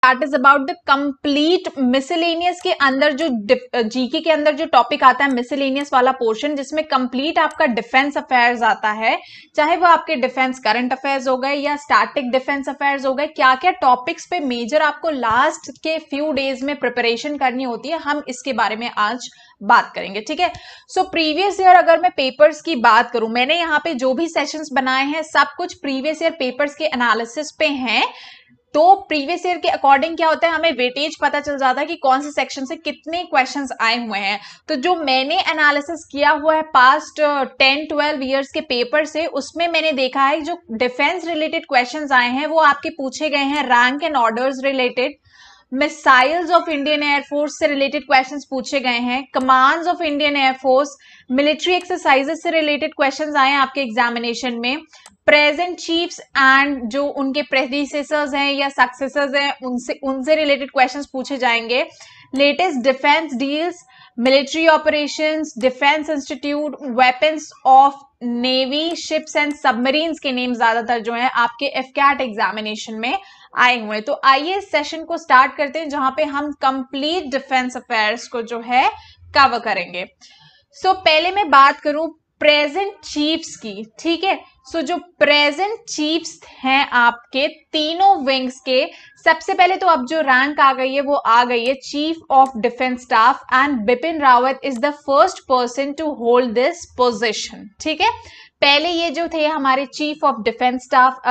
That is about the complete miscellaneous के अंदर जो जीके के अंदर जो टॉपिक आता है मिसलेनियस वाला पोर्शन, जिसमें कंप्लीट आपका डिफेंस अफेयर्स आता है, चाहे वो आपके डिफेंस करंट अफेयर्स हो गए या स्टैटिक डिफेंस अफेयर्स हो गए, क्या क्या टॉपिक्स पे मेजर आपको लास्ट के फ्यू डेज में प्रिपरेशन करनी होती है, हम इसके बारे में आज बात करेंगे। ठीक है, सो प्रीवियस ईयर अगर मैं पेपर्स की बात करूं, मैंने यहाँ पे जो भी सेशंस बनाए हैं सब कुछ प्रीवियस ईयर पेपर्स के एनालिसिस पे हैं। तो प्रीवियस ईयर के अकॉर्डिंग क्या होता है, हमें वेटेज पता चल जाता है कि कौन से सेक्शन से कितने क्वेश्चंस आए हुए हैं। तो जो मैंने एनालिसिस किया हुआ है पास्ट 10-12 ईयर्स के पेपर से, उसमें मैंने देखा है जो डिफेंस रिलेटेड क्वेश्चंस आए हैं वो आपके पूछे गए हैं rank and orders related, missiles of Indian air force से रिलेटेड क्वेश्चंस पूछे गए हैं, commands of Indian air force, military exercises से रिलेटेड क्वेश्चंस आए हैं आपके एग्जामिनेशन में, प्रेजेंट चीफ्स एंड जो उनके प्रेडिसेसर्स हैं या सक्सेसर्स हैं उनसे रिलेटेड क्वेश्चंस पूछे जाएंगे, latest defence deals, military operations, defence institute, weapons of navy, ships and submarines के नेम ज्यादातर जो है आपके एफकैट एग्जामिनेशन में आए हुए हैं। तो आइए इस सेशन को स्टार्ट करते हैं जहां पे हम कंप्लीट डिफेंस अफेयर्स को जो है कवर करेंगे। सो पहले मैं बात करूं प्रेजेंट चीफ्स की। ठीक है, सो जो प्रेजेंट चीफ्स हैं आपके तीनों विंग्स के, सबसे पहले तो अब जो रैंक आ गई है वो आ गई है chief of defence staff and Bipin Rawat is the first person to hold this position. ठीक है, पहले ये जो थे हमारे चीफ ऑफ डिफेंस स्टाफ,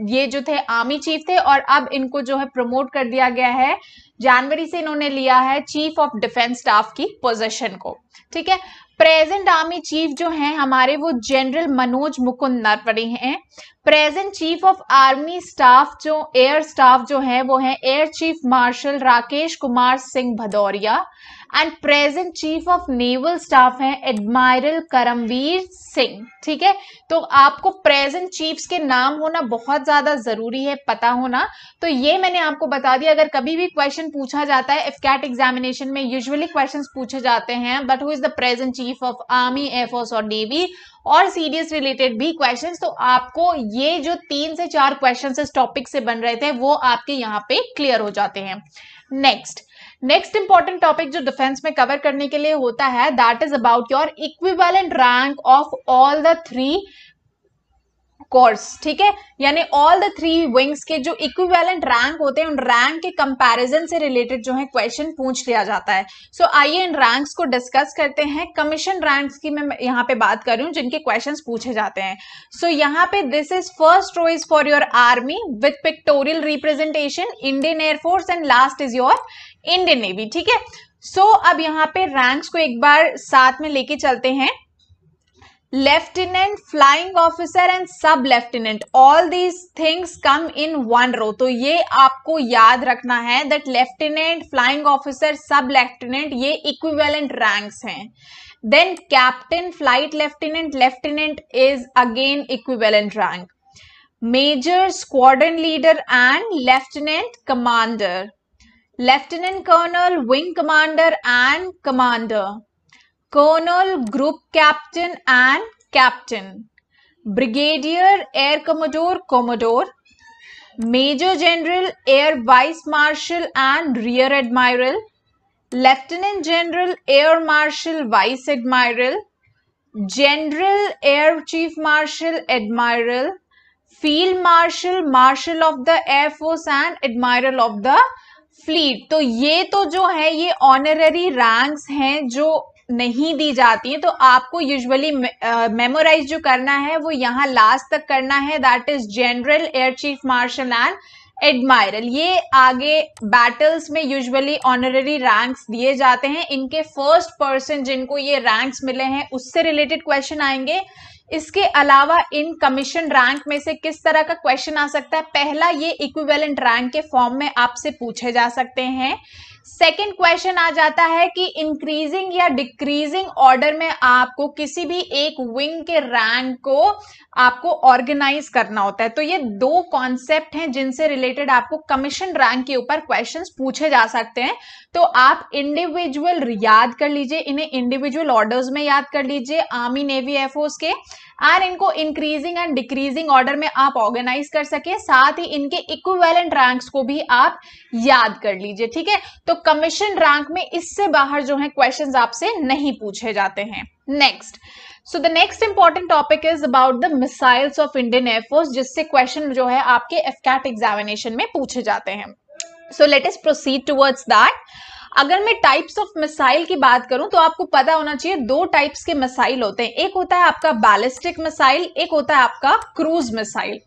ये जो थे आर्मी चीफ थे और अब इनको जो है प्रमोट कर दिया गया है, जनवरी से इन्होंने लिया है चीफ ऑफ डिफेंस स्टाफ की पोजीशन को। ठीक है, प्रेजेंट आर्मी चीफ जो हैं हमारे वो जनरल मनोज मुकुंद नरवणे हैं। Present chief of army staff जो एयर स्टाफ जो है वो है air chief marshal Rakesh Kumar Singh Bhadauria and present chief of naval staff है एडमायरल करमवीर सिंह। ठीक है, तो आपको प्रेजेंट चीफ्स के नाम होना बहुत ज्यादा जरूरी है, पता होना। तो ये मैंने आपको बता दिया, अगर कभी भी क्वेश्चन पूछा जाता है एफकैट एग्जामिनेशन में, यूजुअली क्वेश्चंस पूछे जाते हैं but who is the present chief of army, air force और नेवी और सीडीएस रिलेटेड भी क्वेश्चंस, तो आपको ये जो 3 से 4 क्वेश्चंस इस टॉपिक से बन रहे थे वो आपके यहाँ पे क्लियर हो जाते हैं। नेक्स्ट इंपॉर्टेंट टॉपिक जो डिफेंस में कवर करने के लिए होता है that is about your equivalent rank of all the 3 course. ठीक है, यानी ऑल द 3 विंग्स के जो इक्विवेलेंट रैंक होते हैं उन रैंक के कंपैरिजन से रिलेटेड जो है क्वेश्चन पूछ लिया जाता है। सो आइए इन रैंक्स को डिस्कस करते हैं। कमीशन रैंक्स की मैं यहाँ पे बात कर रही हूँ जिनके क्वेश्चंस पूछे जाते हैं। सो यहाँ पे this is first row is for your army with pictorial representation, Indian air force and last is your Indian navy. ठीक है, सो अब यहाँ पे रैंक्स को एक बार साथ में लेके चलते हैं। Lieutenant, flying officer and sub lieutenant, all these things come in one row. तो ये आपको याद रखना है that lieutenant, flying officer, sub lieutenant ये इक्विवेलेंट रैंक्स हैं। Then captain, flight lieutenant, lieutenant is again equivalent rank. Major, squadron leader and lieutenant commander, lieutenant colonel, wing commander and commander, Colonel, Group Captain and Captain, Brigadier, Air Commodore, Commodore, Major General, Air Vice Marshal and Rear Admiral, Lieutenant General, Air Marshal, Vice Admiral, General, Air Chief Marshal, Admiral, Field Marshal, Marshal of the Air Force and Admiral of the Fleet। तो ये तो जो है ये honorary ranks हैं जो नहीं दी जाती है, तो आपको यूजुअली मेमोराइज जो करना है वो यहाँ लास्ट तक करना है, that is general, air chief marshal and admiral. ये आगे बैटल्स में यूजुअली ऑनररी रैंक्स दिए जाते हैं, इनके फर्स्ट पर्सन जिनको ये रैंक्स मिले हैं उससे रिलेटेड क्वेश्चन आएंगे। इसके अलावा इन कमीशन रैंक में से किस तरह का क्वेश्चन आ सकता है, पहला ये इक्विवेलेंट रैंक के फॉर्म में आपसे पूछे जा सकते हैं। सेकेंड क्वेश्चन आ जाता है कि इंक्रीजिंग या डिक्रीजिंग ऑर्डर में आपको किसी भी एक विंग के रैंक को आपको ऑर्गेनाइज करना होता है। तो ये 2 कॉन्सेप्ट हैं जिनसे रिलेटेड आपको कमीशन रैंक के ऊपर क्वेश्चंस पूछे जा सकते हैं। तो आप इंडिविजुअल याद कर लीजिए, इन्हें इंडिविजुअल ऑर्डर्स में याद कर लीजिए आर्मी, नेवी, एयरफोर्स के, एंड इनको इंक्रीजिंग एंड डिक्रीजिंग ऑर्डर में आप ऑर्गेनाइज कर सके, साथ ही इनके इक्विवेलेंट रैंक्स को भी आप याद कर लीजिए, ठीक है। तो कमीशन रैंक में इससे बाहर जो है क्वेश्चंस आपसे नहीं पूछे जाते हैं। Next, so the next important topic is about the missiles of Indian air force, जिससे क्वेश्चन जो है आपके एफकैट एग्जामिनेशन में पूछे जाते हैं। So let us proceed towards that. अगर मैं टाइप्स ऑफ मिसाइल की बात करूं तो आपको पता होना चाहिए दो टाइप्स के मिसाइल होते हैं, एक होता है आपका बैलिस्टिक मिसाइल, एक होता है आपका क्रूज मिसाइल।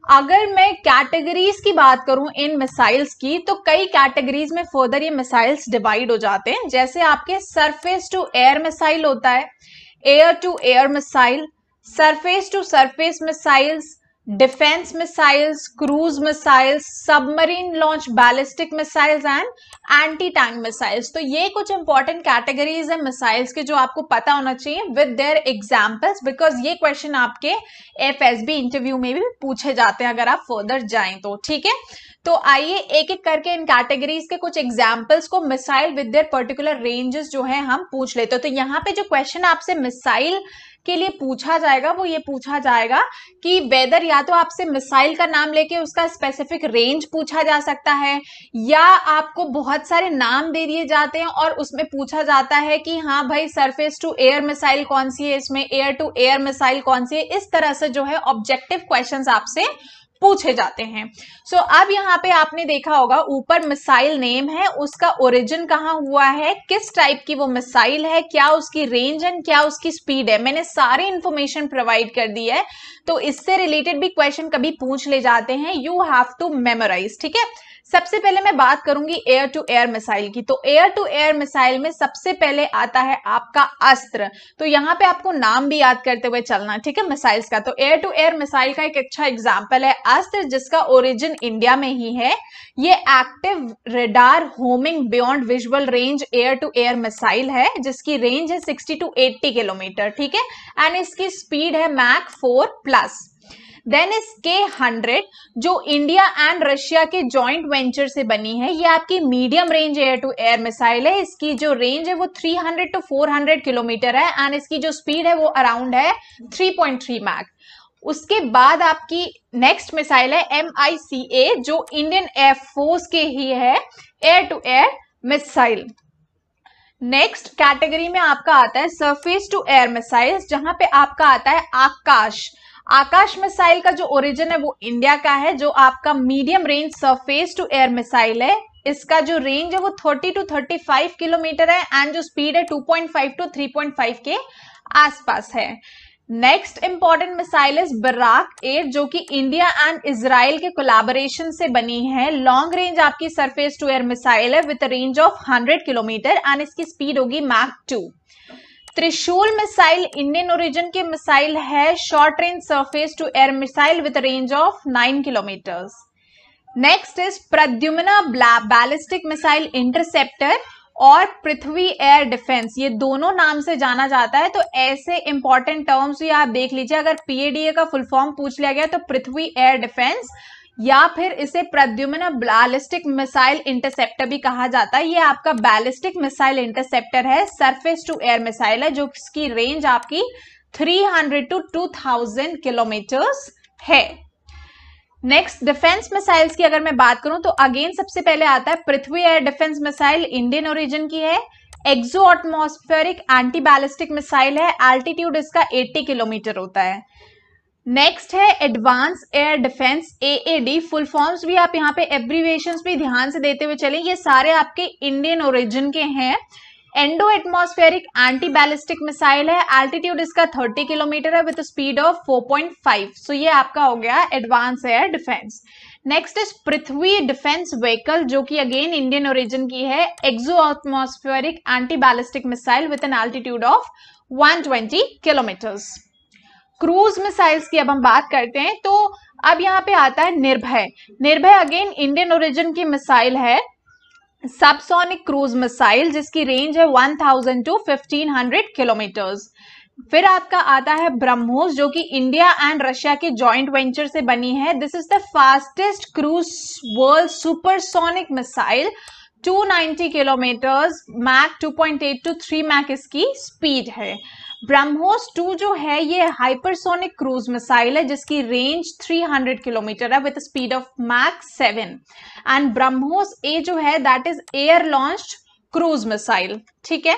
अगर मैं कैटेगरीज की बात करूं इन मिसाइल्स की, तो कई कैटेगरीज में फर्दर ये मिसाइल्स डिवाइड हो जाते हैं। जैसे आपके सरफेस टू एयर मिसाइल होता है, air to air missile, surface to surface missiles, defence missiles, cruise missiles, submarine launch ballistic missiles and anti tank missiles. तो ये कुछ इंपॉर्टेंट कैटेगरीज है मिसाइल्स के जो आपको पता होना चाहिए विद देयर एग्जांपल्स, बिकॉज ये क्वेश्चन आपके एफएसबी इंटरव्यू में भी पूछे जाते हैं अगर आप फर्दर जाएं तो, ठीक है। तो आइए एक एक करके इन कैटेगरीज के कुछ एग्जांपल्स को missile with their particular ranges जो है हम पूछ लेते हैं। तो यहाँ पे जो क्वेश्चन आपसे मिसाइल के लिए पूछा जाएगा वो ये पूछा जाएगा कि वेदर या तो आपसे मिसाइल का नाम लेके उसका स्पेसिफिक रेंज पूछा जा सकता है, या आपको बहुत सारे नाम दे दिए जाते हैं और उसमें पूछा जाता है कि हाँ भाई सरफेस टू एयर मिसाइल कौन सी है, इसमें एयर टू एयर मिसाइल कौन सी है। इस तरह से जो है ऑब्जेक्टिव क्वेश्चंस आपसे पूछे जाते हैं। सो अब यहाँ पे आपने देखा होगा ऊपर मिसाइल नेम है, उसका ओरिजिन कहाँ हुआ है, किस टाइप की वो मिसाइल है, क्या उसकी रेंज एंड क्या उसकी स्पीड है, मैंने सारी इंफॉर्मेशन प्रोवाइड कर दी है। तो इससे रिलेटेड भी क्वेश्चन कभी पूछ ले जाते हैं, यू हैव टू मेमोराइज, ठीक है। सबसे पहले मैं बात करूंगी एयर टू एयर मिसाइल की। तो एयर टू एयर मिसाइल में सबसे पहले आता है आपका अस्त्र। तो यहाँ पे आपको नाम भी याद करते हुए चलना, ठीक है, मिसाइल्स का। तो एयर टू एयर मिसाइल का एक अच्छा एग्जांपल है अस्त्र, जिसका ओरिजिन इंडिया में ही है। ये active radar homing beyond visual range air to air missile है, जिसकी रेंज है 60 to 80 किलोमीटर, ठीक है, एंड इसकी स्पीड है मैक 4+। देन इस K-100 जो इंडिया एंड रशिया के जॉइंट वेंचर से बनी है, ये आपकी medium range air to air missile है। इसकी जो रेंज है वो 300 to 400 किलोमीटर है एंड इसकी जो स्पीड है वो अराउंड है 3.3 मैक। उसके बाद आपकी नेक्स्ट मिसाइल है MICA, जो इंडियन एयरफोर्स के ही है, air to air missile. Next category में आपका आता है सरफेस टू एयर मिसाइल्स, जहां पे आपका आता है आकाश। आकाश मिसाइल का जो ओरिजिन है वो इंडिया का है, जो आपका medium range surface to air missile है। इसका जो रेंज है वो 30 to 35 किलोमीटर है एंड जो स्पीड है 2.5 to 3.5 के आसपास है। Next important missile is Barak 8, जो कि इंडिया एंड इजराइल के कोलैबोरेशन से बनी है। लॉन्ग रेंज आपकी सरफेस टू एयर मिसाइल है with range of 100 kilometre and इसकी स्पीड होगी Mach 2। Trishul missile Indian origin की मिसाइल है, short range surface to air missile with range of 9 kilometres. Next is Pradyumna ballistic missile interceptor और Prithvi air defence, ये दोनों नाम से जाना जाता है। तो ऐसे इंपॉर्टेंट टर्म्स भी आप देख लीजिए, अगर PADA का फुल फॉर्म पूछ लिया गया तो पृथ्वी एयर डिफेंस या फिर इसे प्रद्युम्ना बैलिस्टिक मिसाइल इंटरसेप्टर भी कहा जाता है। ये आपका बैलिस्टिक मिसाइल इंटरसेप्टर है, सरफेस टू एयर मिसाइल है, जो इसकी रेंज आपकी 300 to 2000 किलोमीटर्स है। नेक्स्ट डिफेंस मिसाइल्स की अगर मैं बात करूं तो अगेन सबसे पहले आता है Prithvi air defence missile, Indian origin की है। Exo atmospheric anti ballistic missile है, एल्टीट्यूड इसका 80 किलोमीटर होता है। नेक्स्ट है advance air defence AAD, full forms भी आप यहाँ पे एब्रीविएशंस भी ध्यान से देते हुए चलें, ये सारे आपके इंडियन ओरिजिन के हैं। Endo atmospheric anti ballistic missile है, एल्टीट्यूड इसका 30 किलोमीटर है विद स्पीड ऑफ 4.5। सो ये आपका हो गया advance air defence. Next is Prithvi defence vehicle, जो कि अगेन इंडियन ओरिजिन की है, exo atmospheric anti ballistic missile with an altitude of 120 kilometres. Cruise missiles की अब हम बात करते हैं, तो अब यहाँ पे आता है निर्भय। निर्भय अगेन इंडियन ओरिजिन की मिसाइल है, सबसोनिक क्रूज मिसाइल, जिसकी रेंज है 1000 to 1500 किलोमीटर्स। फिर आपका आता है ब्रह्मोस, जो कि इंडिया एंड रशिया के जॉइंट वेंचर से बनी है। This is the fastest cruise world supersonic missile, 290 kilometres, Mach 2.8 to 3 Mach इसकी स्पीड है। ब्रह्मोस 2 जो है ये हाइपरसोनिक क्रूज मिसाइल है जिसकी रेंज 300 किलोमीटर है with speed of Mach 7 and BrahMos A जो है that is air launched cruise missile. ठीक है,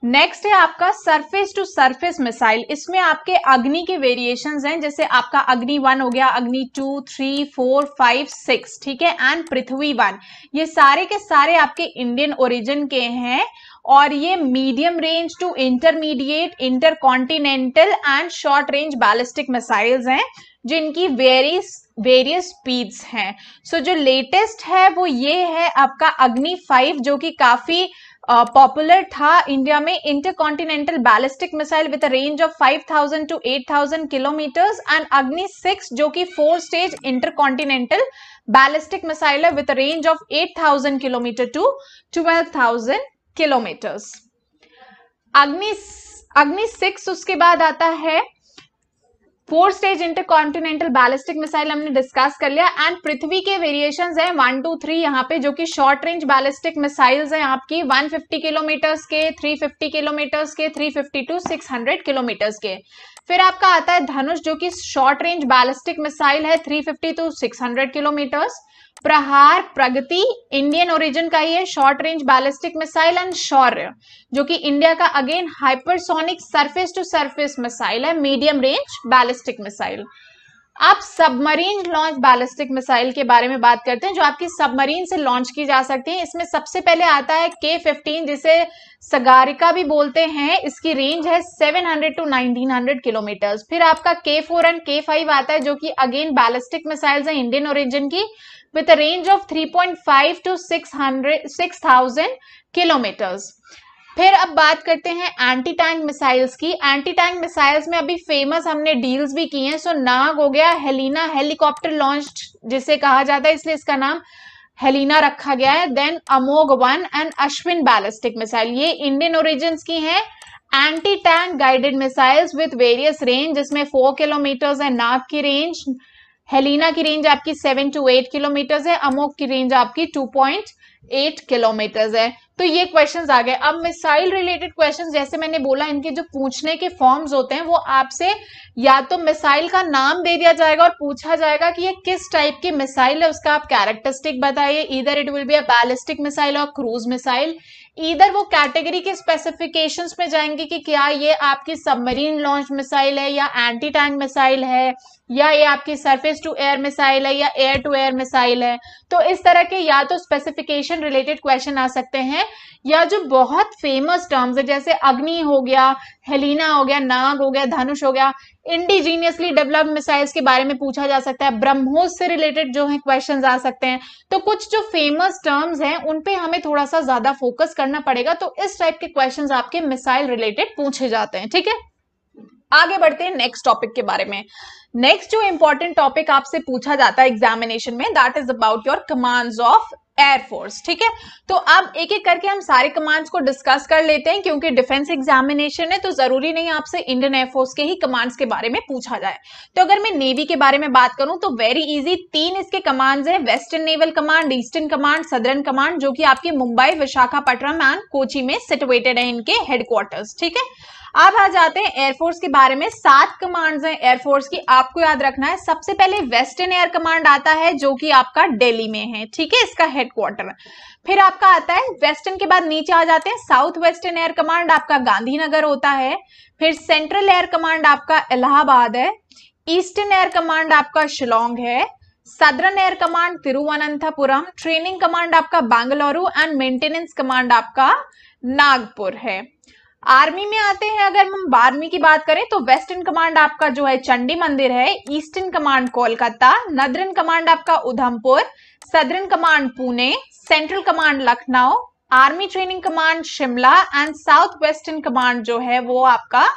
नेक्स्ट है आपका सरफेस टू सरफेस मिसाइल। इसमें आपके अग्नि के वेरिएशंस हैं, जैसे आपका अग्नि 1 हो गया, अग्नि 2, 3, 4, 5, 6, ठीक है, एंड पृथ्वी 1। ये सारे के सारे आपके इंडियन ओरिजिन के हैं और ये medium range to intermediate, intercontinental and short range ballistic missiles हैं जिनकी वेरियस स्पीड्स हैं। सो जो लेटेस्ट है वो ये है आपका अग्नि 5 जो कि काफी पॉपुलर था इंडिया में, intercontinental ballistic missile with a range of 5000 to 8000 kilometres, and Agni 6 जो कि 4 स्टेज इंटरकॉन्टिनेंटल बैलिस्टिक मिसाइल है with a range of 8000 kilometre to 12000 kilometres. Agni 6 उसके बाद आता है 4 स्टेज इंटरकॉन्टिनेंटल बैलिस्टिक मिसाइल, हमने डिस्कस कर लिया। एंड पृथ्वी के वेरिएशंस हैं 1, 2, 3 यहाँ पे, जो कि शॉर्ट रेंज बैलिस्टिक मिसाइल्स हैं आपकी 150 किलोमीटर्स के, 350 किलोमीटर्स के, 350 टू 600 किलोमीटर्स के। फिर आपका आता है धनुष जो कि शॉर्ट रेंज बैलिस्टिक मिसाइल है 350 टू 600 किलोमीटर्स। प्रहार प्रगति इंडियन ओरिजिन का ही है, short range ballistic missile. And Shaurya जो कि इंडिया का again hypersonic surface to surface missile है, मीडियम रेंज बैलिस्टिक मिसाइल। आप सबमरीन लॉन्च बैलिस्टिक मिसाइल के बारे में बात करते हैं जो आपकी सबमरीन से लॉन्च की जा सकती है। इसमें सबसे पहले आता है K-15 जिसे सगारिका भी बोलते हैं, इसकी रेंज है 700 टू 1900 किलोमीटर्स। फिर आपका K-4 एंड K-5 आता है जो कि अगेन बैलिस्टिक मिसाइल्स हैं इंडियन ओरिजिन की with a range of 3.5 to 6000 kilometres. फिर अब बात करते हैं एंटी टैंक मिसाइल्स की। एंटी टैंक मिसाइल्स में अभी फेमस हमने डील्स भी की हैं। सो नाग हो गया, हेलिना हेलीकॉप्टर लॉन्च जिसे कहा जाता है इसलिए इसका नाम हेलिना रखा गया है। Then Amogh 1 and Ashwin ballistic missile, ये इंडियन ओरिजिन की हैं anti tank guided missiles with various range, जिसमें 4 किलोमीटर्स है नाग की रेंज, हेलिना की रेंज आपकी 7 to 8 किलोमीटर्स है, अमोघ की रेंज आपकी 2.8 किलोमीटर्स है। तो ये क्वेश्चंस आ गए। अब मिसाइल रिलेटेड क्वेश्चंस जैसे मैंने बोला इनके जो पूछने के फॉर्म्स होते हैं वो आपसे या तो मिसाइल का नाम दे दिया जाएगा और पूछा जाएगा कि ये किस टाइप की मिसाइल है, उसका आप कैरेक्टरिस्टिक बताइए। Either it will be a ballistic missile और क्रूज मिसाइल। ईदर वो कैटेगरी के स्पेसिफिकेशंस में जाएंगे कि क्या ये आपकी सबमरीन लॉन्च मिसाइल है या एंटी टैंक मिसाइल है या ये आपकी सरफेस टू एयर मिसाइल है या एयर टू एयर मिसाइल है। तो इस तरह के या तो स्पेसिफिकेशन रिलेटेड क्वेश्चन आ सकते हैं या जो बहुत फेमस टर्म्स है जैसे अग्नि हो गया, हेलिना हो गया, नाग हो गया, धनुष हो गया, इंडिजीनियसली डेवलप्ड मिसाइल्स के बारे में पूछा जा सकता है। ब्रह्मोस से रिलेटेड जो है क्वेश्चंस आ सकते हैं। तो कुछ जो फेमस टर्म्स हैं उन पे हमें थोड़ा सा ज्यादा फोकस करना पड़ेगा। तो इस टाइप के क्वेश्चंस आपके मिसाइल रिलेटेड पूछे जाते हैं। ठीक है, आगे बढ़ते हैं नेक्स्ट टॉपिक के बारे में। नेक्स्ट जो इंपॉर्टेंट टॉपिक आपसे पूछा जाता है एग्जामिनेशन में that is about your commands of air force. ठीक है, तो अब एक एक करके हम सारे कमांड्स को डिस्कस कर लेते हैं क्योंकि डिफेंस एग्जामिनेशन है तो जरूरी नहीं आपसे इंडियन एयरफोर्स के ही कमांड्स के बारे में पूछा जाए। तो अगर मैं नेवी के बारे में बात करूं तो वेरी इजी 3 इसके कमांड्स हैं, western naval command, eastern command, southern command, जो कि आपकी मुंबई, विशाखापट्टनम एंड कोची में सिचुएटेड है इनके हेडक्वार्टर्स। ठीक है, अब आ जाते हैं एयरफोर्स के बारे में। 7 कमांड्स हैं एयरफोर्स की, आपको याद रखना है। सबसे पहले वेस्टर्न एयर कमांड आता है जो कि आपका दिल्ली में है। ठीक है, इसका हेडक्वार्टर। फिर आपका आता है वेस्टर्न के बाद नीचे आ जाते हैं साउथ वेस्टर्न एयर कमांड, आपका गांधीनगर होता है। फिर सेंट्रल एयर कमांड आपका इलाहाबाद है। ईस्टर्न एयर कमांड आपका शिलोंग है। Southern air command Thiruvananthapuram. Training command आपका बेंगलुरु एंड मेंटेनेंस कमांड आपका नागपुर है। आर्मी में आते हैं, अगर हम आर्मी की बात करें तो वेस्टर्न कमांड आपका जो है चंडी मंदिर है। Eastern command Kolkata. Northern command आपका Udhampur. Southern command Pune. Central command Lucknow. Army training command Shimla and south western command जो है वो आपका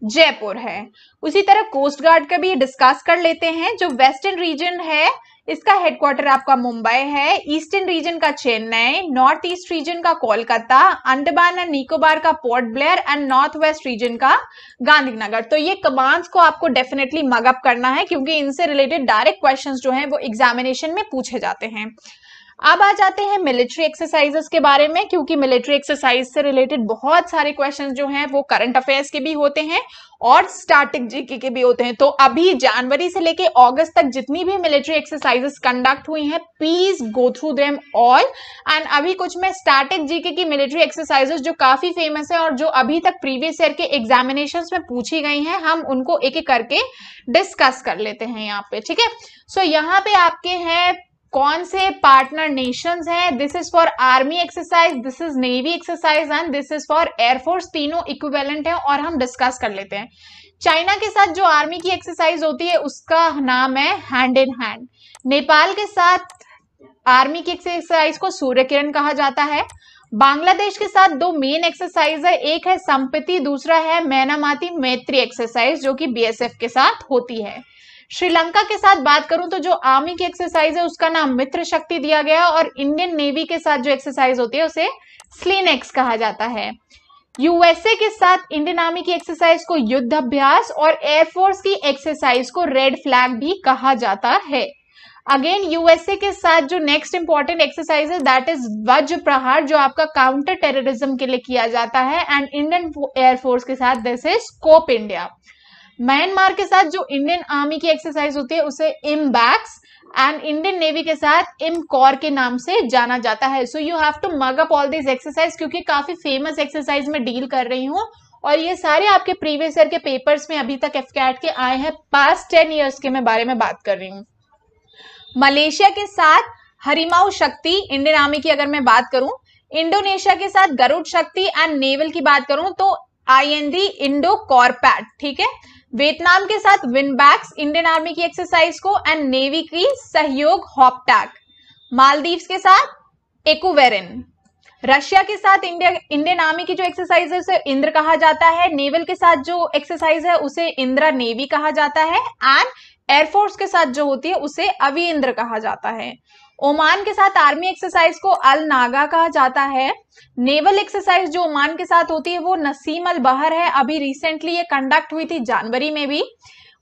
जयपुर है। उसी तरह कोस्ट गार्ड का भी डिस्कस कर लेते हैं। जो वेस्टर्न रीजन है इसका हेडक्वार्टर आपका मुंबई है। ईस्टर्न रीजन का चेन्नई। नॉर्थ ईस्ट रीजन का कोलकाता। अंडमान एंड निकोबार का port Blair and north west region का गांधीनगर। तो ये कमांड्स को आपको डेफिनेटली मगअप करना है क्योंकि इनसे रिलेटेड डायरेक्ट क्वेश्चंस जो हैं वो एग्जामिनेशन में पूछे जाते हैं। अब आ जाते हैं मिलिट्री एक्सरसाइजेस के बारे में, क्योंकि मिलिट्री एक्सरसाइज से रिलेटेड बहुत सारे क्वेश्चंस जो हैं वो करंट अफेयर्स के भी होते हैं और स्टैटिक जीके के भी होते हैं। तो अभी जनवरी से लेके अगस्त तक जितनी भी मिलिट्री एक्सरसाइजेस कंडक्ट हुई हैं, please go through them all. And अभी कुछ में स्टैटिक जीके की मिलिट्री एक्सरसाइजेस जो काफी फेमस है और जो अभी तक प्रीवियस ईयर के एग्जामिनेशंस में पूछी गई हैं, हम उनको एक एक करके डिस्कस कर लेते हैं यहाँ पे, ठीक है। सो यहाँ पे आपके हैं कौन से पार्टनर नेशंस हैं। This is for army exercise, this is navy exercise and this is for air force. तीनों इक्विवेलेंट है और हम डिस्कस कर लेते हैं। चाइना के साथ जो आर्मी की एक्सरसाइज होती है उसका नाम है हैंड इन हैंड। नेपाल के साथ आर्मी की एक्सरसाइज को सूर्य किरण कहा जाता है। बांग्लादेश के साथ दो मेन एक्सरसाइज है, एक है संपत्ति, दूसरा है मैनामाती मैत्री एक्सरसाइज जो कि बीएसएफ के साथ होती है। श्रीलंका के साथ बात करूं तो जो आर्मी की एक्सरसाइज है उसका नाम मित्र शक्ति दिया गया और इंडियन नेवी के साथ जो एक्सरसाइज होती है उसे स्लिनेक्स कहा जाता है। यूएसए के साथ इंडियन आर्मी की एक्सरसाइज को युद्ध अभ्यास और एयरफोर्स की एक्सरसाइज को रेड फ्लैग भी कहा जाता है। अगेन यूएसए के साथ जो नेक्स्ट इंपॉर्टेंट एक्सरसाइज है दैट इज वज्र प्रहार जो आपका काउंटर टेररिज्म के लिए किया जाता है। एंड इंडियन एयरफोर्स के साथ this is scope India. Myanmar के साथ जो इंडियन आर्मी की एक्सरसाइज होती है उसे इमबैक्स एंड इंडियन नेवी के साथ इमकॉर के नाम से जाना जाता है। So you have to mug up all this exercise क्योंकि काफी फेमस एक्सरसाइज में डील कर रही हूँ और ये सारे आपके प्रीवियस ईयर के पेपर्स में अभी तक एफकैट के आए हैं। पास्ट 10 ईयर्स के मैं बारे में बात कर रही हूँ। मलेशिया के साथ हरिमाऊ शक्ति इंडियन आर्मी की अगर मैं बात करूं, इंडोनेशिया के साथ गरुड़ शक्ति एंड नेवल की बात करूं तो आईएनडी इंडो कॉर्पैट, ठीक है। वियतनाम के साथ विनबैक्स इंडियन आर्मी की एक्सरसाइज को एंड नेवी की सहयोग हॉपटैक। मालदीव्स के साथ एक्वेरिन। रशिया के साथ इंडियन आर्मी की जो एक्सरसाइज है उसे इंद्र कहा जाता है। नेवल के साथ जो एक्सरसाइज है उसे इंदिरा नेवी कहा जाता है एंड एयरफोर्स के साथ जो होती है उसे अविंद्र कहा जाता है। ओमान के साथ आर्मी एक्सरसाइज को अल नागा कहा जाता है। नेवल एक्सरसाइज जो ओमान के साथ होती है वो नसीम अल बहर है, अभी रिसेंटली ये कंडक्ट हुई थी जनवरी में भी।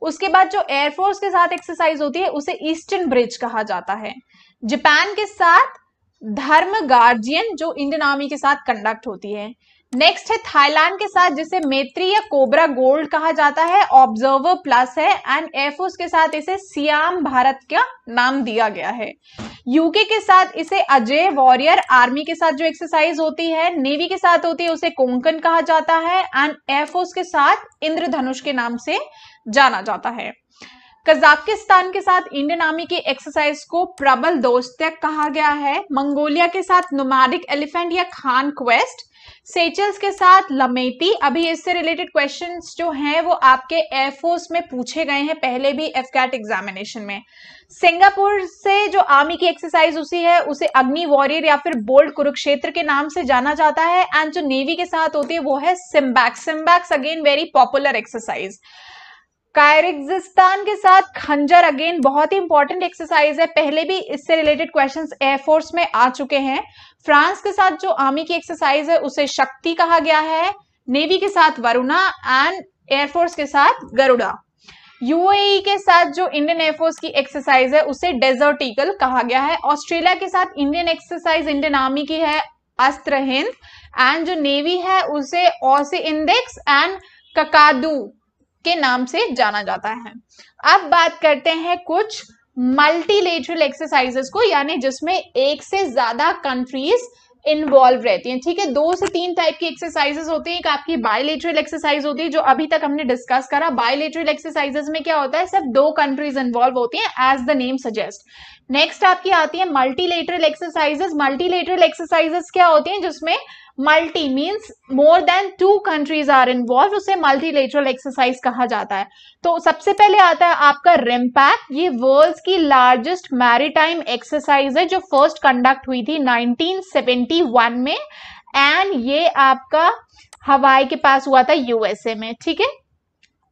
उसके बाद जो एयरफोर्स के साथ एक्सरसाइज होती है उसे ईस्टर्न ब्रिज कहा जाता है। जापान के साथ धर्म गार्जियन जो इंडियन आर्मी के साथ कंडक्ट होती है। नेक्स्ट है थाईलैंड के साथ जिसे मैत्री या कोबरा गोल्ड कहा जाता है, ऑब्जर्वर प्लस है एंड एयरफोर्स के साथ इसे सियाम भारत का नाम दिया गया है। यूके के साथ इसे अजय वॉरियर, आर्मी के साथ जो एक्सरसाइज होती है नेवी के साथ होती है उसे कोंकण कहा जाता है एंड एयरफोर्स के साथ इंद्रधनुष के नाम से जाना जाता है। कजाकिस्तान के साथ इंडियन आर्मी की एक्सरसाइज को प्रबल दोस्तक कहा गया है। मंगोलिया के साथ नोमैडिक एलिफेंट या खान क्वेस्ट। सेचल्स के साथ लमेती। अभी इससे रिलेटेड क्वेश्चंस जो हैं वो आपके एयरफोर्स में पूछे गए हैं पहले भी एफकैट एग्जामिनेशन में। सिंगापुर से जो आर्मी की एक्सरसाइज उसी है उसे अग्नि वॉरियर या फिर बोल्ड कुरुक्षेत्र के नाम से जाना जाता है एंड जो नेवी के साथ होती है वो है SIMBEX. SIMBEX again very popular exercise. Kyrgyzstan के साथ खंजर अगेन बहुत ही इंपॉर्टेंट एक्सरसाइज है, पहले भी इससे रिलेटेड क्वेश्चंस एयरफोर्स में आ चुके हैं। फ्रांस के साथ जो आर्मी की एक्सरसाइज है उसे शक्ति कहा गया है। नेवी के साथ वरुणा एंड एयरफोर्स के साथ गरुड़ा। यूएई के साथ जो इंडियन एयरफोर्स की एक्सरसाइज है उसे डेजर्ट ईगल कहा गया है। ऑस्ट्रेलिया के साथ इंडियन एक्सरसाइज इंडियन आर्मी की है अस्त्र हिंद एंड जो नेवी है उसे ऑसी इंडेक्स एंड ककादू के नाम से जाना जाता है। अब बात करते हैं कुछ मल्टीलेटरल एक्सरसाइजेस को, यानी जिसमें एक से ज्यादा कंट्रीज इन्वॉल्व रहती हैं, ठीक है। 2 से 3 टाइप की एक्सरसाइजेस होती हैं। एक आपकी बायलेटरल एक्सरसाइज होती है जो अभी तक हमने डिस्कस करा। बायलेटरल एक्सरसाइजेस में क्या होता है, सिर्फ 2 कंट्रीज इन्वॉल्व होती हैं as the name suggest. Next आपकी आती है मल्टीलेटरल एक्सरसाइजेस। मल्टीलेटरल एक्सरसाइजेस क्या होती हैं, जिसमें multi means more than 2 countries are involve, उसे मल्टीलेटरल एक्सरसाइज कहा जाता है। तो सबसे पहले आता है आपका रिम्पैक। ये वर्ल्ड की लार्जेस्ट मैरीटाइम एक्सरसाइज है जो फर्स्ट कंडक्ट हुई थी 1971 में एंड ये आपका हवाई के पास हुआ था यूएसए में, ठीक है।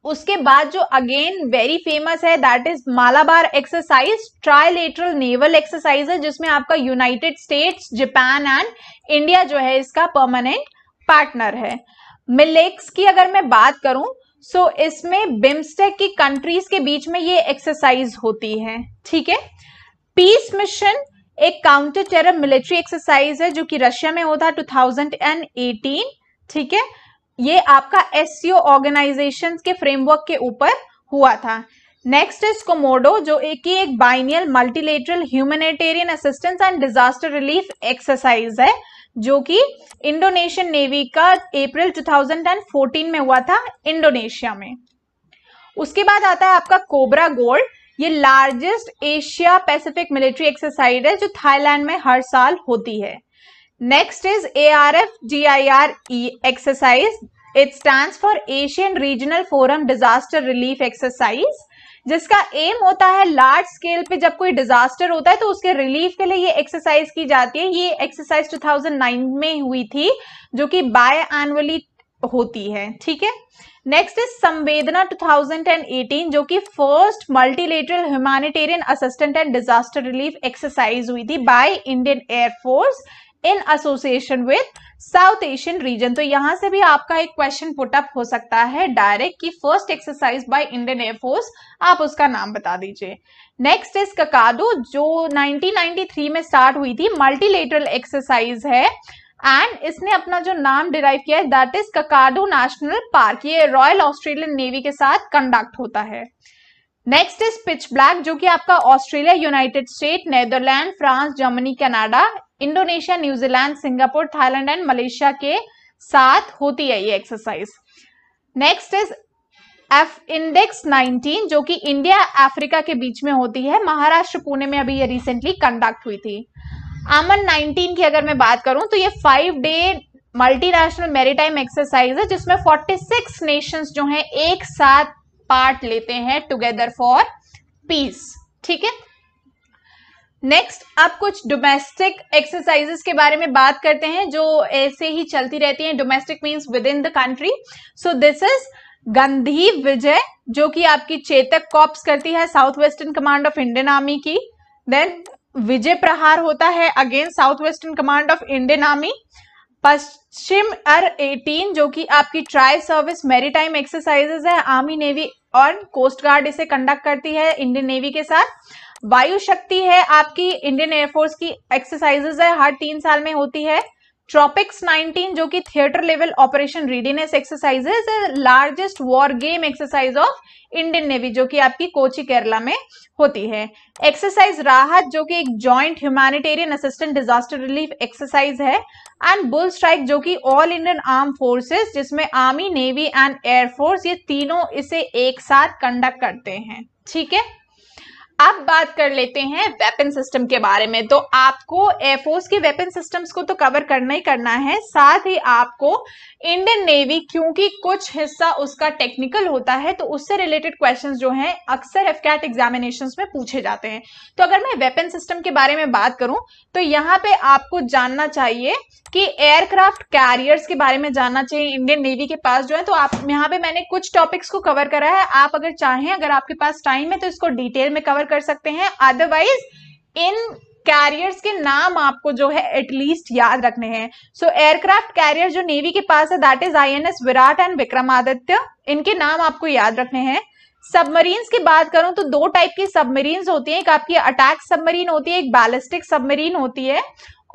उसके बाद जो अगेन वेरी फेमस है that is Malabar exercise, trilateral naval exercise है जिसमें आपका United states, Japan and India जो है इसका परमानेंट पार्टनर है। मिलेक्स की अगर मैं बात करूं सो इसमें बिम्स्टेक की कंट्रीज के बीच में ये एक्सरसाइज होती है, ठीक है। पीस मिशन एक काउंटर टेरर मिलिट्री एक्सरसाइज है जो कि रशिया में होता है 2018, ठीक है। ये आपका एससीओ ऑर्गेनाइजेशन के फ्रेमवर्क के ऊपर हुआ था। नेक्स्ट इज कोमोडो, जो एक biennial multilateral humanitarian assistance and disaster relief exercise है, जो कि इंडोनेशियन नेवी का अप्रैल 2014 में हुआ था इंडोनेशिया में। उसके बाद आता है आपका कोबरा गोल्ड, ये largest Asia Pacific military exercise है जो थाईलैंड में हर साल होती है। Next is ARFGIRE exercise, it stands for Asian regional forum disaster relief exercise, जिसका एम होता है लार्ज स्केल पे जब कोई डिजास्टर होता है तो उसके रिलीफ के लिए ये एक्सरसाइज की जाती है। ये एक्सरसाइज 2009 में हुई थी, जो कि बाय एनुअली होती है, ठीक है। नेक्स्ट इज संवेदना 2018, जो कि first multilateral humanitarian assistant and disaster relief exercise हुई थी by Indian air force in association with south Asian region. तो यहां से भी आपका एक क्वेश्चन पुटअप हो सकता है डायरेक्ट कि first exercise by Indian air force, आप उसका नाम बता दीजिए। नेक्स्ट इज ककाडो, जो 1993 में स्टार्ट हुई थी, मल्टीलेटरल एक्सरसाइज है एंड इसने अपना जो नाम डिराइव किया है दैट इज ककाडो नेशनल पार्क। ये रॉयल ऑस्ट्रेलियन नेवी के साथ कंडक्ट होता है। नेक्स्ट इज पिच ब्लैक, जो कि आपका Australia, United state, Netherland, France, Germany, Canada, Indonesia, New Zealand, Singapore, Thailand and Malaysia के साथ होती है ये exercise. Next is F index 19, जो कि इंडिया अफ्रीका के बीच में होती है, महाराष्ट्र पुणे में अभी ये रिसेंटली कंडक्ट हुई थी। अमन 19 की अगर मैं बात करूं तो ये 5 डे मल्टीनेशनल मैरीटाइम एक्सरसाइज है, जिसमें 46 नेशंस जो हैं एक साथ पार्ट लेते हैं टुगेदर फॉर पीस, ठीक है। नेक्स्ट अब कुछ डोमेस्टिक एक्सरसाइजेस के बारे में बात करते हैं जो ऐसे ही चलती रहती हैं। Domestic means within the country. So this is Gandiv Vijay, जो कि आपकी चेतक कॉर्प्स करती है, south western command of Indian army की। देन विजय प्रहार होता है again south western command of Indian army. Paschim 18, जो कि आपकी ट्राई सर्विस मैरीटाइम एक्सरसाइजेस है, आर्मी, नेवी और कोस्ट गार्ड इसे कंडक्ट करती है इंडियन नेवी के साथ। वायु शक्ति है आपकी इंडियन एयरफोर्स की एक्सरसाइजेस है, हर 3 साल में होती है। ट्रॉपिक्स 19, जो कि theatre level operation readiness exercises है, largest war game exercise of Indian navy, जो कि आपकी कोची केरला में होती है। एक्सरसाइज राहत, जो कि एक joint humanitarian assistant disaster relief exercise है। एंड बुल स्ट्राइक, जो कि ऑल इंडियन आर्म फोर्सेस, जिसमें आर्मी, नेवी एंड एयरफोर्स, ये तीनों इसे एक साथ कंडक्ट करते हैं, ठीक है। अब बात कर लेते हैं वेपन सिस्टम के बारे में। तो आपको एयरफोर्स के वेपन सिस्टम्स को तो कवर करना ही करना है, साथ ही आपको इंडियन नेवी, क्योंकि कुछ हिस्सा उसका टेक्निकल होता है, तो उससे रिलेटेड क्वेश्चंस जो हैं अक्सर एफकैट एग्जामिनेशंस में पूछे जाते हैं। तो अगर मैं वेपन सिस्टम के बारे में बात करूं तो यहाँ पे आपको जानना चाहिए कि एयरक्राफ्ट कैरियर्स के बारे में जानना चाहिए इंडियन नेवी के पास जो है। तो आप यहाँ पे मैंने कुछ टॉपिक्स को कवर करा है, आप अगर चाहें, अगर आपके पास टाइम है तो इसको डिटेल में कवर कर सकते हैं। अदरवाइज इन कैरियर्स के नाम आपको जो है एटलीस्ट याद रखने हैं। सो एयरक्राफ्ट कैरियर जो नेवी के पास है that is INS Virat and Vikramaditya, इनके नाम आपको याद रखने हैं। सबमरीन्स की बात करूं तो 2 टाइप की सबमरीन्स होती हैं, एक आपकी अटैक सबमरीन होती है, एक बैलिस्टिक सबमरीन होती है,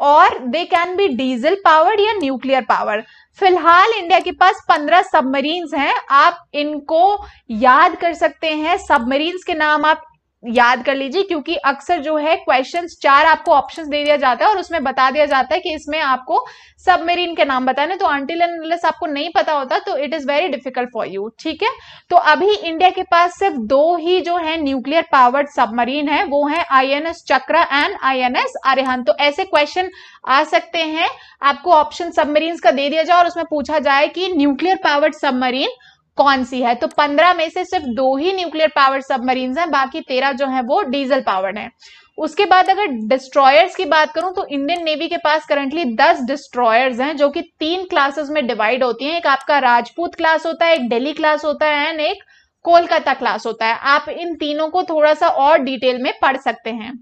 और they can be diesel powered या न्यूक्लियर पावर्ड। फिलहाल इंडिया के पास 15 सबमरीन्स हैं, आप इनको याद कर सकते हैं। सबमरीन्स के नाम आप याद कर लीजिए, क्योंकि अक्सर जो है क्वेश्चंस 4 आपको ऑप्शंस दे दिया जाता है और उसमें बता दिया जाता है कि इसमें आपको सबमरीन के नाम बताने। तो अनटिल एंड अनलेस आपको नहीं पता होता तो it is very difficult for you, ठीक है। तो अभी इंडिया के पास सिर्फ 2 ही जो है न्यूक्लियर पावर्ड सबमरीन है, वो है INS chakra and INS Arihant. तो ऐसे क्वेश्चन आ सकते हैं, आपको ऑप्शन सबमरीन का दे दिया जाए और उसमें पूछा जाए कि न्यूक्लियर पावर्ड सबमरीन कौन सी है। तो 15 में से सिर्फ 2 ही न्यूक्लियर पावर्ड सबमरीन्स हैं, बाकी 13 जो है वो डीजल पावर्ड है। उसके बाद अगर डिस्ट्रॉयर्स की बात करूं तो इंडियन नेवी के पास करंटली 10 डिस्ट्रॉयर्स हैं, जो कि 3 क्लासेस में डिवाइड होती हैं। एक आपका राजपूत क्लास होता है, एक दिल्ली क्लास होता है एंड एक कोलकाता क्लास होता है। आप इन तीनों को थोड़ा सा और डिटेल में पढ़ सकते हैं।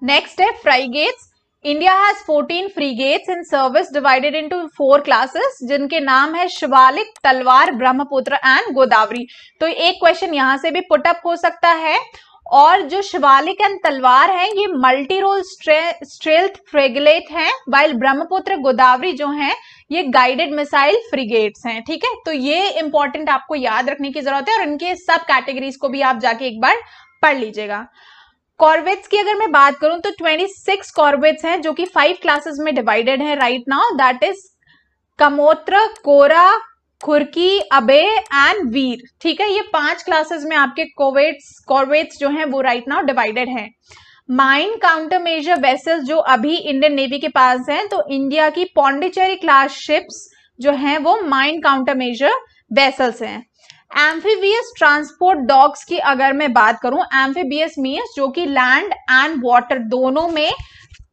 नेक्स्ट है frigates. India has 14 frigates in service divided into 4 classes, जिनके नाम है शिवालिक, तलवार, ब्रह्मपुत्र एंड गोदावरी। तो एक क्वेश्चन यहां से भी पुटअप हो सकता है। और जो शिवालिक एंड तलवार है ये मल्टी रोल स्ट्रेल्थ फ्रेगेट हैं, वाइल ब्रह्मपुत्र गोदावरी जो हैं ये गाइडेड मिसाइल फ्रिगेट्स हैं। ठीक है, तो ये इंपॉर्टेंट आपको याद रखने की जरूरत है और इनके सब कैटेगरीज को भी आप जाके एक बार पढ़ लीजिएगा। कॉर्वेट्स की अगर मैं बात करूं तो 26 कॉर्वेट्स हैं जो कि 5 क्लासेस में डिवाइडेड है राइट नाउ, दैट इज कमोत्र, कोरा, खुरकी, अबे एंड वीर। ठीक है, ये 5 क्लासेस में आपके कॉर्वेट्स जो हैं वो राइट नाउ डिवाइडेड हैं। माइन काउंटर मेजर वेसल्स जो अभी इंडियन नेवी के पास हैं, तो इंडिया की पौंडीचेरी क्लास शिप्स जो हैं वो माइन काउंटर मेजर वेसल्स हैं। एम्फीबियस ट्रांसपोर्ट डॉग्स की अगर मैं बात करूं, एम्फीबियस मीन्स जो कि लैंड एंड वाटर दोनों में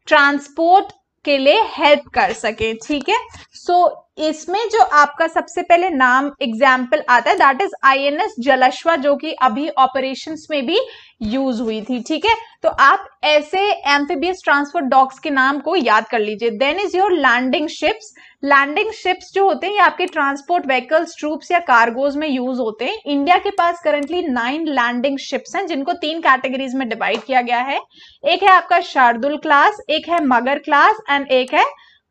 ट्रांसपोर्ट के लिए हेल्प कर सके। ठीक है, सो इसमें जो आपका सबसे पहले नाम एग्जाम्पल आता है दैट इज INS जलश्वा जो कि अभी ऑपरेशंस में भी यूज हुई थी। ठीक है, तो आप ऐसे एम्फीबियस ट्रांसपोर्ट डॉग्स के नाम को याद कर लीजिए। Then is your landing ships. Landing ships जो होते हैं ये आपके ट्रांसपोर्ट व्हीकल्स, ट्रूप्स या कार्गोज में यूज होते हैं। इंडिया के पास करंटली 9 लैंडिंग शिप्स हैं जिनको 3 कैटेगरीज में डिवाइड किया गया है। एक है आपका शार्दुल क्लास, एक है मगर क्लास एंड एक है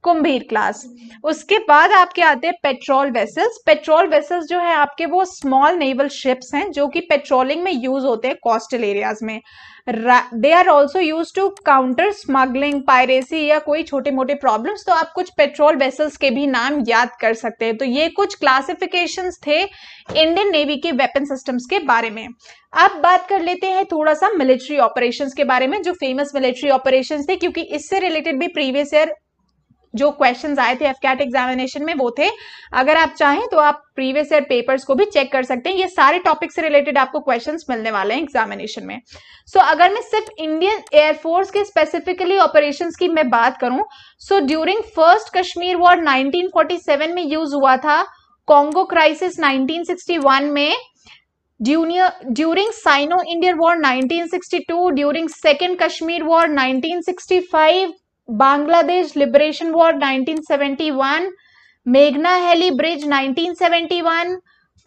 कुंभीर क्लास। उसके बाद आपके आते हैं पेट्रोल वेसल्स। पेट्रोल वेसल्स जो है आपके वो स्मॉल नेवल शिप्स हैं जो कि पेट्रोलिंग में यूज होते हैं कोस्टल एरियाज में। They are also use to counter smuggling, piracy या कोई छोटे मोटे प्रॉब्लम्स। तो आप कुछ पेट्रोल वेसल्स के भी नाम याद कर सकते हैं। तो ये कुछ क्लासिफिकेशंस थे इंडियन नेवी के वेपन सिस्टम्स के बारे में। अब बात कर लेते हैं थोड़ा सा मिलिट्री ऑपरेशंस के बारे में, जो फेमस मिलिट्री ऑपरेशंस थे, क्योंकि इससे रिलेटेड भी प्रीवियस ईयर जो क्वेश्चंस आए थे एफकैट एग्जामिनेशन में वो थे। अगर आप चाहें तो आप प्रीवियस ईयर पेपर्स को भी चेक कर सकते हैं। ये सारे टॉपिक से रिलेटेड आपको क्वेश्चंस मिलने वाले हैं एग्जामिनेशन में। सो अगर मैं सिर्फ इंडियन एयरफोर्स के स्पेसिफिकली ऑपरेशंस की मैं बात करूं, so during first Kashmir war 1947 में यूज हुआ था, कॉन्गो क्राइसिस 1961 में, during Sino Indian war 1962, during second Kashmir war 1965, Bangladesh liberation war 1971, मेघना heli bridge 1971,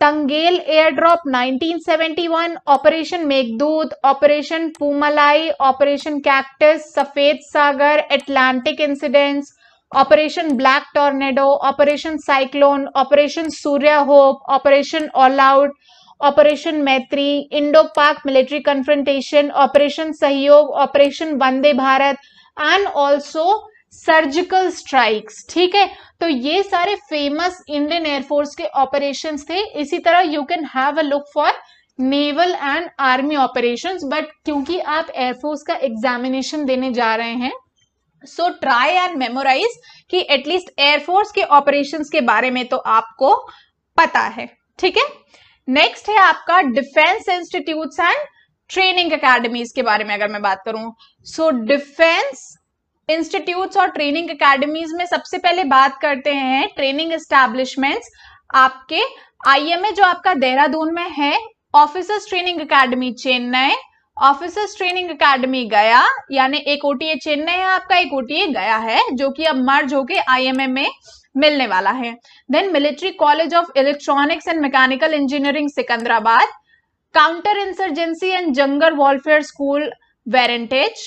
Tangail air drop 1971, operation Meghdoot, operation Poomalai, operation cactus, Safed Sagar, Atlantic incidents, operation black tornado, operation cyclone, operation Surya hope, operation all out, operation मैत्री, Indo पाक military confrontation, operation सहयोग, operation Vande Bharat and also surgical strikes. ठीक है, तो ये सारे famous Indian air force के operations थे। इसी तरह you can have a look for naval and army operations, but क्योंकि आप एयरफोर्स का एग्जामिनेशन देने जा रहे हैं, सो ट्राई एंड मेमोराइज कि एटलीस्ट एयरफोर्स के ऑपरेशंस के बारे में तो आपको पता है। ठीक है, नेक्स्ट है आपका defence institutes and training academies के बारे में अगर मैं बात करूं, सो डिफेंस इंस्टीट्यूट्स और ट्रेनिंग एकेडमीज में सबसे पहले बात करते हैं ट्रेनिंग एस्टैब्लिशमेंट्स। आपके IMA जो आपका देहरादून में है, officers training academy Chennai, officers training academy गया, यानी एक OTA चेन्नई है आपका, एक OTA गया है जो कि अब मर्ज होके IMA में मिलने वाला है। Then military college of electronics and mechanical engineering Secunderabad, counter insurgency and jungle warfare school Vairengte,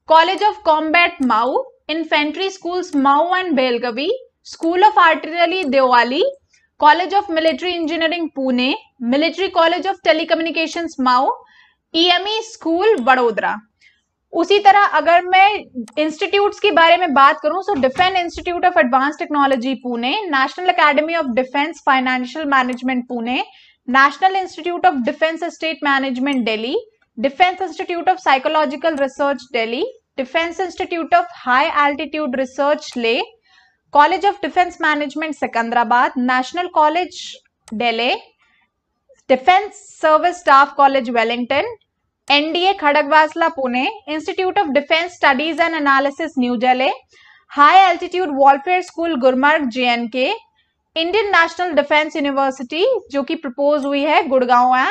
college of combat Mhow, infantry schools Mhow and Belagavi, school of artillery Devlali, college of military engineering Pune, military college of telecommunications Mhow, EME school Vadodara. उसी तरह अगर मैं institutes के बारे में बात करूं, so defence institute of advance technology Pune, national academy of defence financial management Pune, national institute of defence state management Delhi, defence institute of psychological research Delhi, defence institute of high altitude research Leh, college of defence management Secunderabad, national college Delhi, defence service staff college Wellington, NDA Khadakwasla Pune, institute of defence studies and analysis new Delhi, high altitude warfare school Gulmarg JNK, Indian national defence university जो कि propose हुई है गुड़गांव है,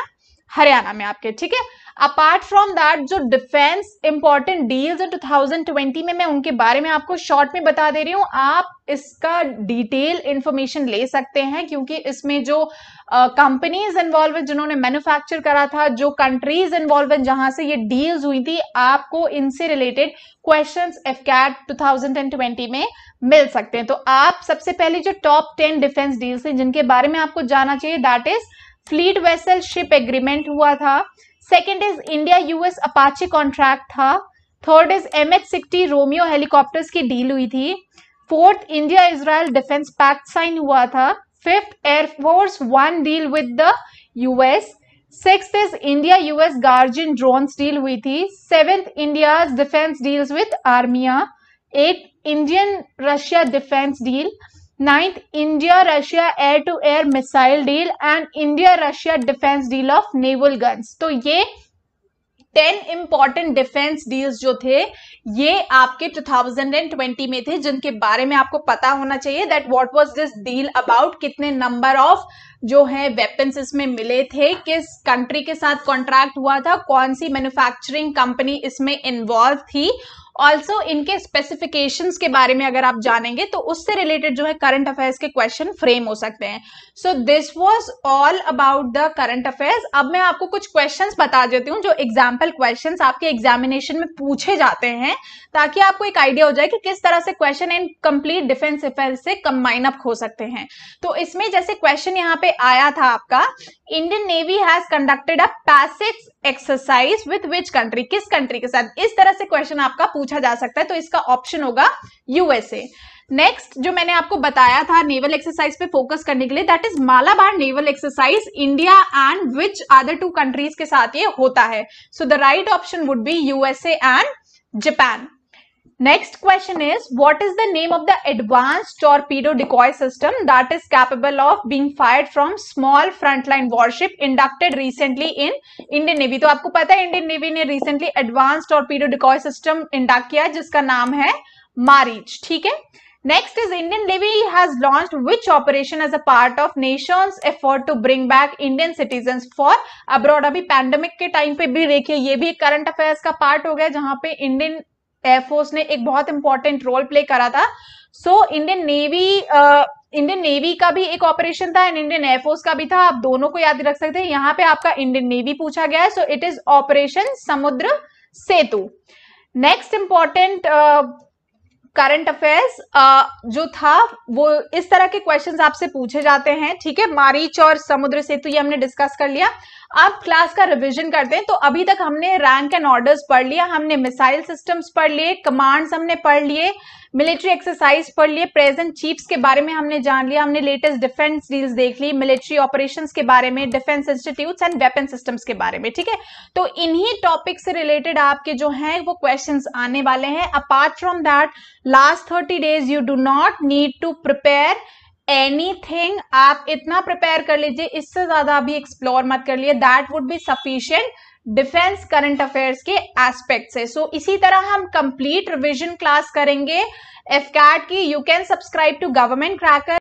हरियाणा में आपके, ठीक है। Apart from that जो डिफेंस इंपॉर्टेंट डील्स है 2020 में, मैं उनके बारे में आपको शॉर्ट में बता दे रही हूँ, आप इसका डिटेल इंफॉर्मेशन ले सकते हैं, क्योंकि इसमें जो कंपनीज इन्वॉल्व है जिन्होंने मैन्युफैक्चर करा था, जो कंट्रीज इन्वॉल्व है जहां से ये डील्स हुई थी, आपको इनसे रिलेटेड क्वेश्चंस एफकैट 2020 में मिल सकते हैं। तो आप सबसे पहले जो टॉप 10 डिफेंस डील्स हैं जिनके बारे में आपको जानना चाहिए, that is fleet vessel ship agreement हुआ था। Second is India US Apache contract था। Third is MH-60 Romeo helicopters की डील हुई थी। Fourth, India Israel defence pact sign हुआ था। Fifth, air force one deal with the US. Sixth is India US guardian drones deal हुई थी। Seventh, India defence deals with Armenia. Eight, Indian Russia defence deal. Ninth, India Russia air to air missile deal and India Russia defence deal of naval guns. तो ये 10 important defence deals जो थे ये आपके 2020 में थे, जिनके बारे में आपको पता होना चाहिए that what was this deal about, कितने नंबर ऑफ जो है वेपन्स इसमें मिले थे, किस कंट्री के साथ कॉन्ट्रैक्ट हुआ था, कौन सी मैन्युफैक्चरिंग कंपनी इसमें इन्वॉल्व थी, ऑल्सो इनके स्पेसिफिकेशंस के बारे में अगर आप जानेंगे तो उससे रिलेटेड जो है करंट अफेयर्स के क्वेश्चन फ्रेम हो सकते हैं। So this was all about the current affairs. अब मैं आपको कुछ क्वेश्चंस बता देती हूँ जो एग्जाम्पल क्वेश्चंस आपके एग्जामिनेशन में पूछे जाते हैं, ताकि आपको एक आइडिया हो जाए कि किस तरह से question in complete defence affairs से कंबाइन अप हो सकते हैं। तो इसमें जैसे क्वेश्चन यहाँ पे आया था आपका, Indian navy has conducted a passage exercise with which country, किस कंट्री के साथ, इस तरह से क्वेश्चन आपका पूछा जा सकता है। तो इसका ऑप्शन होगा यूएसए। नेक्स्ट जो मैंने आपको बताया था नेवल एक्सरसाइज पे फोकस करने के लिए, that is Malabar naval exercise, India and which other two countries के साथ ये होता है। So the right option would be USA and Japan. Next question is, what is the name of the advanced torpedo decoy system that is capable of being fired from small frontline warship inducted recently in Indian Navy? तो आपको पता है Indian Navy ने recently advanced torpedo decoy system induct किया जिसका नाम है मारीच, ठीक है। Next is Indian Navy has launched which operation as a part of nation's effort to bring back Indian citizens for abroad? अभी पैंडेमिक के टाइम पे भी देखिए ये भी एक करंट अफेयर्स का पार्ट हो गया जहां पे इंडियन एयरफोर्स ने एक बहुत इंपॉर्टेंट रोल प्ले करा था। सो इंडियन नेवी का भी एक ऑपरेशन था एंड इंडियन एयरफोर्स का भी था, आप दोनों को याद रख सकते हैं। यहाँ पे आपका इंडियन नेवी पूछा गया है, सो इट इज ऑपरेशन समुद्र सेतु। नेक्स्ट इंपॉर्टेंट करंट अफेयर्स जो था वो इस तरह के क्वेश्चंस आपसे पूछे जाते हैं, ठीक है। मारीच और समुद्र सेतु ये हमने डिस्कस कर लिया। आप क्लास का रिवीजन करते हैं। तो अभी तक हमने रैंक एंड ऑर्डर्स पढ़ लिया, हमने मिसाइल सिस्टम्स पढ़ लिए, कमांड्स हमने पढ़ लिए, मिलिट्री एक्सरसाइज पढ़ लिए, प्रेजेंट चीफ्स के बारे में हमने जान लिया, हमने लेटेस्ट डिफेंस डील्स देख ली, मिलिट्री ऑपरेशंस के बारे में, defence institutes and weapon systems के बारे में, ठीक है। तो इन्हीं टॉपिक से रिलेटेड आपके जो हैं वो क्वेश्चंस आने वाले हैं। Apart from that last 30 days you do not need to prepare anything, आप इतना प्रिपेयर कर लीजिए, इससे ज्यादा अभी एक्सप्लोर मत कर लिए, that would be sufficient defence current affairs के एस्पेक्ट से। सो इसी तरह हम कंप्लीट रिवीजन क्लास करेंगे एफकैट की। You can subscribe to Government cracker.